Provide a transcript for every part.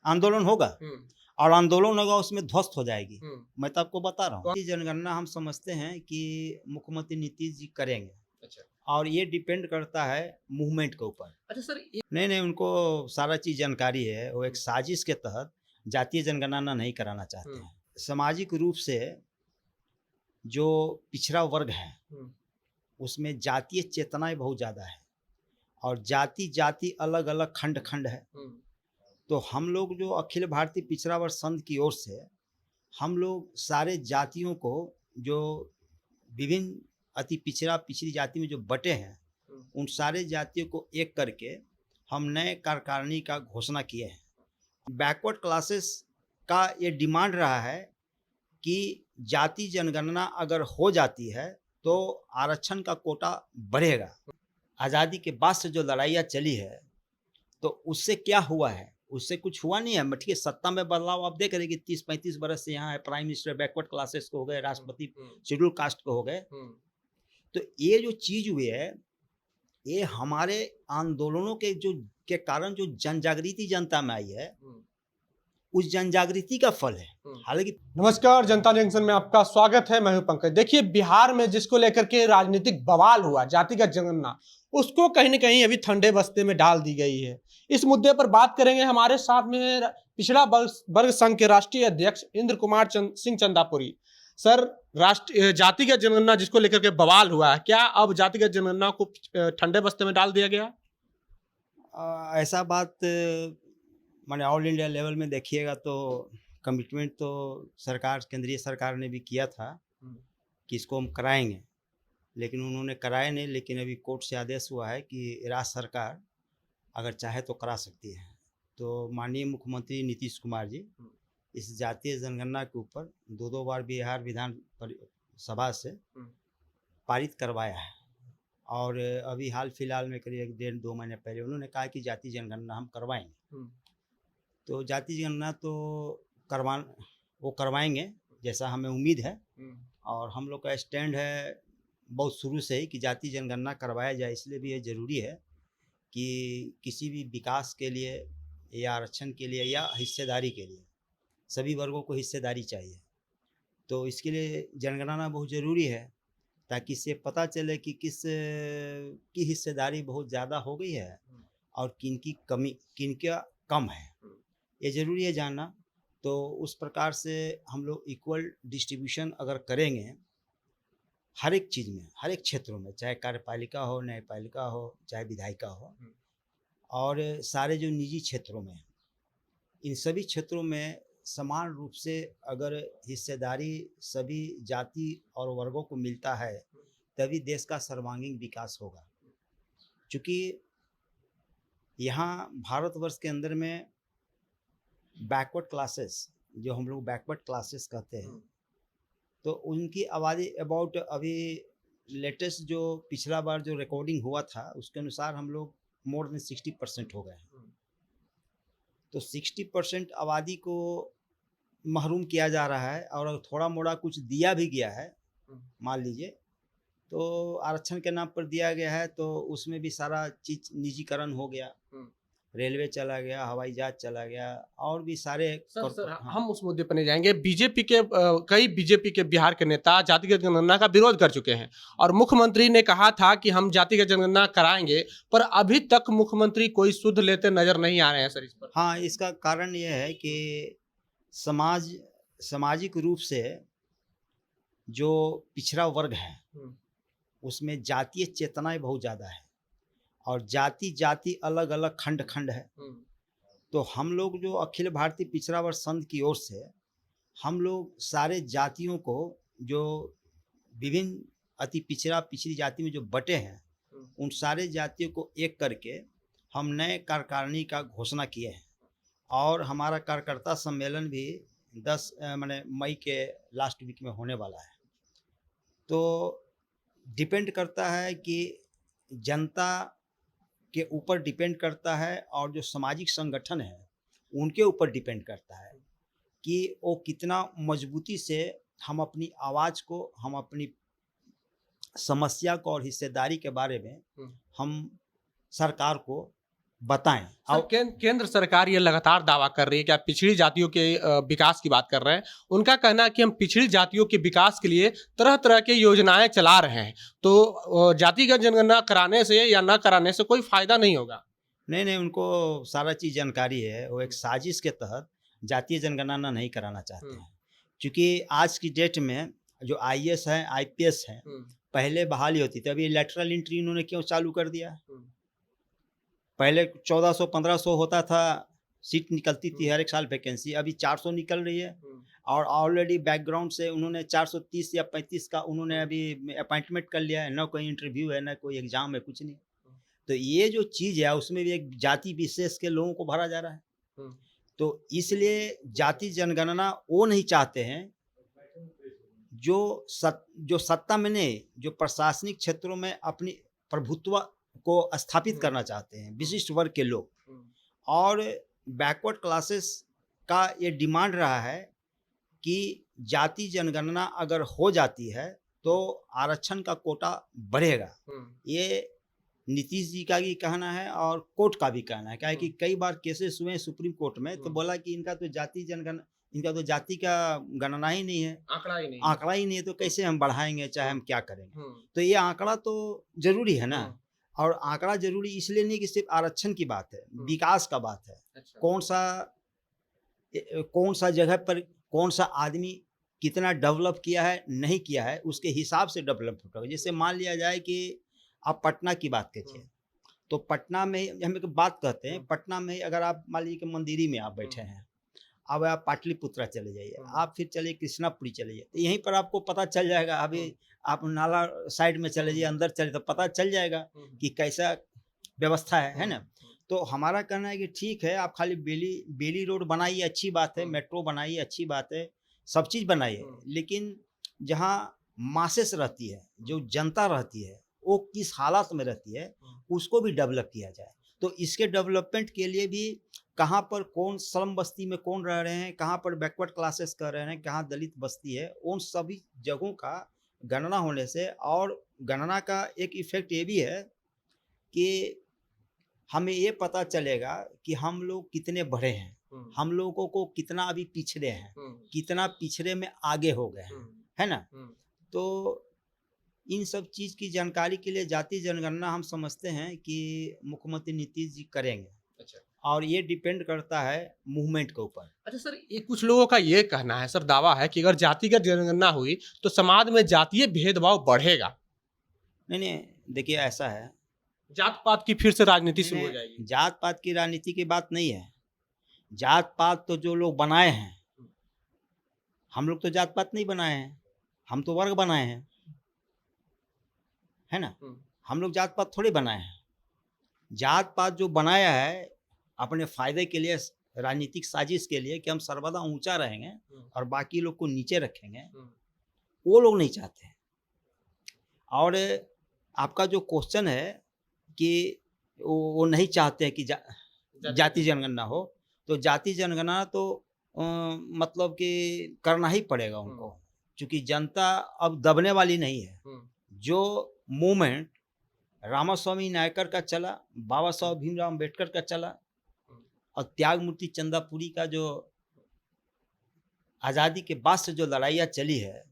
आंदोलन होगा और आंदोलन होगा उसमें ध्वस्त हो जाएगी। मैं तो आपको बता रहा हूँ, जनगणना हम समझते हैं कि मुख्यमंत्री नीतीश जी करेंगे। अच्छा। और ये डिपेंड करता है मूवमेंट के ऊपर। अच्छा सर, नहीं, उनको सारा चीज जानकारी है। वो एक साजिश के तहत जातीय जनगणना नहीं कराना चाहते हैं। सामाजिक रूप से जो पिछड़ा वर्ग है उसमें जातीय चेतनाएं बहुत ज़्यादा है और जाति जाति अलग अलग खंड खंड है। तो हम लोग जो अखिल भारतीय पिछड़ा वर्ग संघ की ओर से हम लोग सारे जातियों को जो विभिन्न अति पिछड़ा पिछड़ी जाति में जो बटे हैं उन सारे जातियों को एक करके हम नए कार्यकारिणी का घोषणा किए हैं। बैकवर्ड क्लासेस का ये डिमांड रहा है कि जाति जनगणना अगर हो जाती है तो आरक्षण का कोटा बढ़ेगा। आज़ादी के बाद से जो लड़ाइयाँ चली है तो उससे क्या हुआ है, उससे कुछ हुआ नहीं है। ठीक है, सत्ता में बदलाव आप देख रहे कि 30-35 बरस से यहाँ है, प्राइम मिनिस्टर बैकवर्ड क्लासेस को हो गए, राष्ट्रपति शेड्यूल कास्ट को हो गए। तो ये जो चीज हुई है ये हमारे आंदोलनों के कारण जो जन जागृति जनता में आई है उस जन जागृति का फल है। हालांकि नमस्कार, जनता जंक्शन में आपका स्वागत है। मैं हूं पंकज। देखिए, बिहार में जिसको लेकर के राजनीतिक बवाल हुआ, जातिगत जनगणना, उसको कहीं न कहीं अभी ठंडे बस्ते में डाल दी गई है। इस मुद्दे पर बात करेंगे। हमारे साथ में पिछड़ा वर्ग संघ के राष्ट्रीय अध्यक्ष इंद्र कुमार सिंह चंदापुरी। सर, जातिगत जनगणना जिसको लेकर के बवाल हुआ है, क्या अब जातिगत जनगणना को ठंडे बस्ते में डाल दिया गया? ऐसा बात माने ऑल इंडिया लेवल में देखिएगा तो कमिटमेंट तो केंद्रीय सरकार ने भी किया था कि इसको हम कराएंगे, लेकिन उन्होंने कराया नहीं। लेकिन अभी कोर्ट से आदेश हुआ है कि राज्य सरकार अगर चाहे तो करा सकती है। तो माननीय मुख्यमंत्री नीतीश कुमार जी इस जातीय जनगणना के ऊपर दो बार बिहार विधान सभा से पारित करवाया है और अभी हाल फिलहाल में करीब 1.5-2 महीने पहले उन्होंने कहा कि जातीय जनगणना हम करवाएंगे। तो जातीय जनगणना तो करवाएंगे जैसा हमें उम्मीद है और हम लोग का स्टैंड है बहुत शुरू से ही कि जातीय जनगणना करवाया जाए। इसलिए भी ये ज़रूरी है कि किसी भी विकास के लिए या आरक्षण के लिए या हिस्सेदारी के लिए सभी वर्गों को हिस्सेदारी चाहिए। तो इसके लिए जनगणना बहुत ज़रूरी है ताकि इससे पता चले कि किस की हिस्सेदारी बहुत ज़्यादा हो गई है और किन की कमी, किन का कम है, ये ज़रूरी है जानना। तो उस प्रकार से हम लोग इक्वल डिस्ट्रीब्यूशन अगर करेंगे हर एक चीज़ में, हर एक क्षेत्रों में, चाहे कार्यपालिका हो, न्यायपालिका हो, चाहे विधायिका हो और सारे जो निजी क्षेत्रों में, इन सभी क्षेत्रों में समान रूप से अगर हिस्सेदारी सभी जाति और वर्गों को मिलता है तभी देश का सर्वांगीण विकास होगा। क्योंकि यहाँ भारतवर्ष के अंदर में बैकवर्ड क्लासेस, जो हम लोग बैकवर्ड क्लासेस कहते हैं, तो उनकी आबादी अबाउट अभी लेटेस्ट जो पिछला बार जो रिकॉर्डिंग हुआ था उसके अनुसार हम लोग मोर देन 60% हो गए। तो 60% आबादी को महरूम किया जा रहा है और थोड़ा मोड़ा कुछ दिया भी गया है, मान लीजिए तो आरक्षण के नाम पर दिया गया है, तो उसमें भी सारा चीज निजीकरण हो गया। रेलवे चला गया, हवाई जहाज चला गया और भी सारे सर, हम उस मुद्दे पर नहीं जाएंगे। कई बीजेपी के बिहार के नेता जातिगत जनगणना का विरोध कर चुके हैं और मुख्यमंत्री ने कहा था कि हम जातिगत जनगणना कराएंगे, पर अभी तक मुख्यमंत्री कोई सुध लेते नजर नहीं आ रहे हैं। सर, इस पर हाँ, इसका कारण यह है कि सामाजिक रूप से जो पिछड़ा वर्ग है उसमें जातीय चेतनाएं बहुत ज़्यादा है और जाति जाति अलग अलग खंड खंड है। तो हम लोग जो अखिल भारतीय पिछड़ा वर्ग संघ की ओर से हम लोग सारे जातियों को जो विभिन्न अति पिछड़ा पिछड़ी जाति में जो बटे हैं उन सारे जातियों को एक करके हम नए कार्यकारिणी का घोषणा किए हैं और हमारा कार्यकर्ता सम्मेलन भी 10 मई के लास्ट वीक में होने वाला है। तो डिपेंड करता है कि जनता के ऊपर डिपेंड करता है और जो सामाजिक संगठन है उनके ऊपर डिपेंड करता है कि वो कितना मजबूती से हम अपनी आवाज़ को, हम अपनी समस्या को और हिस्सेदारी के बारे में हम सरकार को बताएं। सर, केंद्र सरकार ये लगातार दावा कर रही है कि आप पिछड़ी जातियों के विकास की बात कर रहे हैं। उनका कहना है कि हम पिछड़ी जातियों के विकास के लिए तरह तरह की योजनाएं चला रहे हैं, तो जातिगत जनगणना कराने से या न कराने से कोई फायदा नहीं होगा। नहीं, उनको सारा चीज़ जानकारी है। वो एक साजिश के तहत जातीय जनगणना नहीं कराना चाहते हैं, क्योंकि आज की डेट में जो आईएएस हैं, आईपीएस हैं, पहले बहाली होती थी, अभी लेटरल एंट्री इन्होंने क्यों चालू कर दिया? पहले 1400-1500 होता था, सीट निकलती थी हर एक साल वैकेंसी, अभी 400 निकल रही है। और ऑलरेडी बैकग्राउंड से उन्होंने 430 या 35 का उन्होंने अभी अपॉइंटमेंट कर लिया है, ना कोई इंटरव्यू है, ना कोई एग्जाम है, कुछ नहीं। तो ये जो चीज़ है उसमें भी एक जाति विशेष के लोगों को भरा जा रहा है। तो इसलिए जाति जनगणना वो नहीं चाहते हैं जो सत्ता में नहीं, जो प्रशासनिक क्षेत्रों में अपनी प्रभुत्व को स्थापित करना चाहते हैं विशिष्ट वर्ग के लोग। और बैकवर्ड क्लासेस का ये डिमांड रहा है कि जाति जनगणना अगर हो जाती है तो आरक्षण का कोटा बढ़ेगा। ये नीतीश जी का भी कहना है और कोर्ट का भी कहना है। क्या है कि कई बार केसेस हुए सुप्रीम कोर्ट में, तो बोला कि इनका तो जाति जनगणना, इनका तो जाति का गणना ही नहीं है, आंकड़ा ही नहीं है, तो कैसे हम बढ़ाएंगे, चाहे हम क्या करेंगे। तो ये आंकड़ा तो जरूरी है ना। और आंकड़ा जरूरी इसलिए नहीं कि सिर्फ आरक्षण की बात है, विकास का बात है। अच्छा। कौन सा जगह पर कौन सा आदमी कितना डेवलप किया है, नहीं किया है, उसके हिसाब से डेवलप होगा। जैसे मान लिया जाए कि आप पटना की बात कीजिए, तो पटना में हम एक बात कहते हैं, पटना में अगर आप मान लीजिए कि मंदिरी में आप बैठे हैं, अब आप पाटलिपुत्रा चले जाइए, आप फिर चलिए कृष्णापुरी चले जाइए, तो यहीं पर आपको पता चल जाएगा। अभी आप नाला साइड में चले जाइए, अंदर चले, तो पता चल जाएगा कि कैसा व्यवस्था है ना। तो हमारा कहना है कि ठीक है, आप खाली बेली रोड बनाइए, अच्छी बात है, मेट्रो बनाइए, अच्छी बात है, सब चीज़ बनाइए, लेकिन जहाँ मासेस रहती है, जो जनता रहती है, वो किस हालात में रहती है, उसको भी डेवलप किया जाए। तो इसके डेवलपमेंट के लिए भी कहाँ पर कौन स्लम बस्ती में कौन रह रहे हैं, कहाँ पर बैकवर्ड क्लासेस कर रहे हैं, कहाँ दलित बस्ती है, उन सभी जगहों का गणना होने से, और गणना का एक इफेक्ट ये भी है कि हमें ये पता चलेगा कि हम लोग कितने बढ़े हैं, हम लोगों को कितना अभी पिछड़े हैं, कितना पिछड़े में आगे हो गए हैं, है ना। तो इन सब चीज़ की जानकारी के लिए जाति जनगणना हम समझते हैं कि मुख्यमंत्री नीतीश जी करेंगे। अच्छा। और ये डिपेंड करता है मूवमेंट के ऊपर। अच्छा सर, ये कुछ लोगों का ये कहना है सर, दावा है कि अगर जातिगत जनगणना हुई तो समाज में जातीय भेदभाव बढ़ेगा। नहीं, देखिए ऐसा है, जात पात की फिर से राजनीति शुरू हो जाएगी। जात पात की राजनीति की बात नहीं है। जात पात तो जो लोग बनाए हैं, हम लोग तो जात पात नहीं बनाए हैं, हम तो वर्ग बनाए हैं, है ना। हम लोग जात पात थोड़े बनाए हैं। जात पात जो बनाया है अपने फायदे के लिए, राजनीतिक साजिश के लिए, कि हम सर्वदा ऊंचा रहेंगे और बाकी लोग को नीचे रखेंगे, वो लोग नहीं चाहते। और आपका जो क्वेश्चन है कि वो नहीं चाहते हैं कि जाति जनगणना हो, तो जाति जनगणना तो मतलब कि करना ही पड़ेगा उनको, क्योंकि जनता अब दबने वाली नहीं है। जो मूवमेंट रामास्वामी नायकर का चला, बाबा साहब भीमराव अम्बेडकर का चला, और त्यागमूर्ति चंदापुरी का जो आज़ादी के बाद से जो लड़ाइयाँ चली है,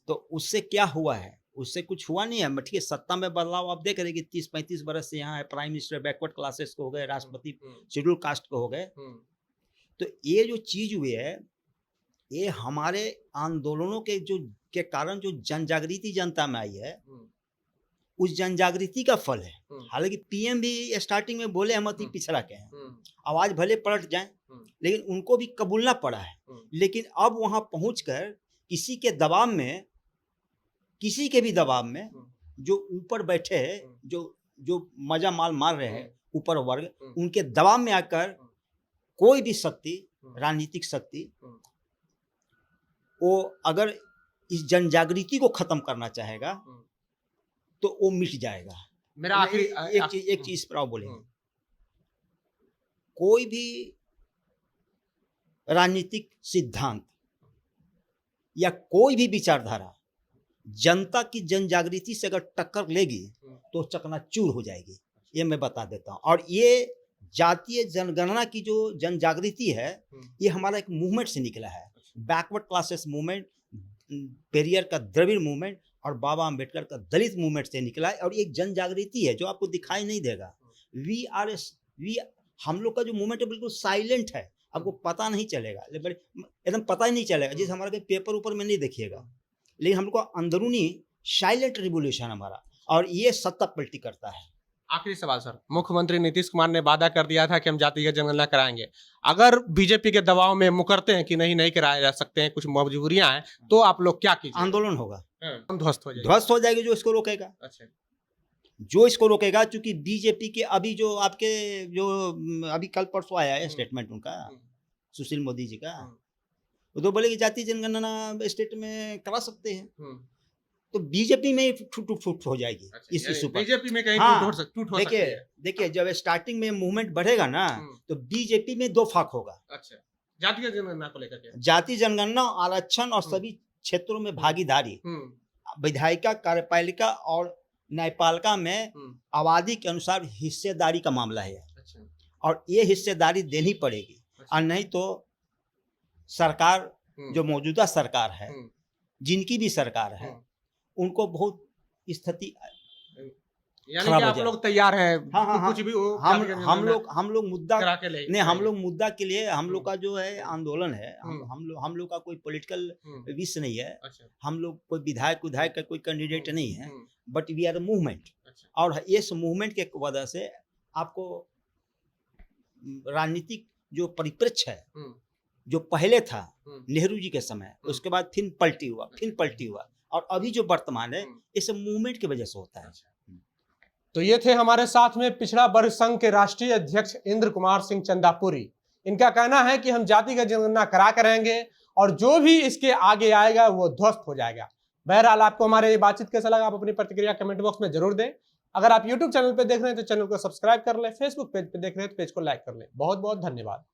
तो उससे क्या हुआ है? उससे कुछ हुआ नहीं है। ठीक है, सत्ता में बदलाव आप देख रहे हैं कि 30-35 बरस से यहाँ है, प्राइम मिनिस्टर बैकवर्ड क्लासेस को हो गए, राष्ट्रपति शेड्यूल कास्ट को हो गए। तो ये जो चीज़ हुई है, ये हमारे आंदोलनों के कारण जो जन जागृति जनता में आई है, उस जन जागृति का फल है। हालांकि पीएम भी स्टार्टिंग में बोले हम अति पिछड़ा के हैं, आवाज भले पलट जाए, लेकिन उनको भी कबूलना पड़ा है। लेकिन अब वहां पहुंचकर किसी के दबाव में, किसी के भी दबाव में, जो ऊपर बैठे हैं, जो मजा माल मार रहे हैं ऊपर वर्ग, उनके दबाव में आकर कोई भी शक्ति, राजनीतिक शक्ति, वो अगर इस जन जागृति को खत्म करना चाहेगा तो वो मिट जाएगा। मेरा आखिरी एक चीज पर आप बोलेंगे, कोई भी राजनीतिक सिद्धांत या कोई भी विचारधारा जनता की जन जागृति से अगर टक्कर लेगी तो चकनाचूर हो जाएगी, ये मैं बता देता हूं। और ये जातीय जनगणना की जो जन जागृति है, ये हमारा एक मूवमेंट से निकला है। बैकवर्ड क्लासेस मूवमेंट, पेरियर का द्रविड़ मूवमेंट और बाबा अंबेडकर का दलित मूवमेंट से निकला है, और एक जन जागृति है जो आपको दिखाई नहीं देगा। हम लोग का जो मूवमेंट है बिल्कुल साइलेंट है, आपको पता नहीं चलेगा, एकदम पता ही नहीं चलेगा, जैसे हमारा कहीं पेपर ऊपर में नहीं देखिएगा, लेकिन हम लोग का अंदरूनी साइलेंट रिवोल्यूशन हमारा, और ये सत्ता पलटी करता है। आखिरी सवाल सर, मुख्यमंत्री नीतीश कुमार ने वादा कर दिया था कि हम जातिगत जनगणना कराएंगे, अगर बीजेपी के दबाव में मुकरते हैं कि नहीं कराया जा सकते हैं, कुछ मजबूरियां हैं, तो आप लोग क्या कीजिए? आंदोलन होगा, ध्वस्त हो जाएगी। जो इसको रोकेगा। अच्छा, जो इसको रोकेगा, क्योंकि बीजेपी के अभी जो आपके जो अभी कल परसों आया है स्टेटमेंट उनका, सुशील मोदी जी का, वो तो बोले कि जातीय जनगणना स्टेट में करा सकते हैं, तो बीजेपी में फुट हो जाएगी। अच्छा, इस इशू पर बीजेपी में कहीं टूट हो सकती है। देखिए जब स्टार्टिंग में मूवमेंट बढ़ेगा ना, तो बीजेपी में दो फाक होगा। अच्छा, जातीय जनगणना को लेकर के, जाति जनगणना, आरक्षण और सभी क्षेत्रों में भागीदारी, विधायिका, कार्यपालिका और न्यायपालिका में आबादी के अनुसार हिस्सेदारी का मामला है। अच्छा, और ये हिस्सेदारी देनी पड़ेगी। और नहीं तो सरकार, जो मौजूदा सरकार है, जिनकी भी सरकार है, उनको बहुत स्थिति यानी कि आप लोग तैयार हैं? हाँ, कुछ भी हो, हम लोग मुद्दा करा के ले, नहीं, हम लोग मुद्दा के लिए, हम लोग का जो है आंदोलन है, हम लोग का कोई पॉलिटिकल विश नहीं है। अच्छा, हम लोग कोई विधायक का कोई कैंडिडेट नहीं है, but we are a movement. अच्छा, और इस मूवमेंट के वजह से आपको राजनीतिक जो परिप्रेक्ष्य है, जो पहले था नेहरू जी के समय, उसके बाद फिर पलटी हुआ, और अभी जो वर्तमान है, इस मूवमेंट की वजह से होता है। तो ये थे हमारे साथ में पिछड़ा वर्ग संघ के राष्ट्रीय अध्यक्ष इंद्र कुमार सिंह चंदापुरी। इनका कहना है कि हम जातिगत जनगणना करा करेंगे, और जो भी इसके आगे आएगा वो ध्वस्त हो जाएगा। बहरहाल, आपको हमारे ये बातचीत कैसा लगा, आप अपनी प्रतिक्रिया कमेंट बॉक्स में जरूर दें। अगर आप यूट्यूब चैनल पर देख रहे हैं तो चैनल को सब्सक्राइब कर लें, फेसबुक पेज पे देख रहे हैं तो पेज को लाइक कर लें। बहुत बहुत धन्यवाद।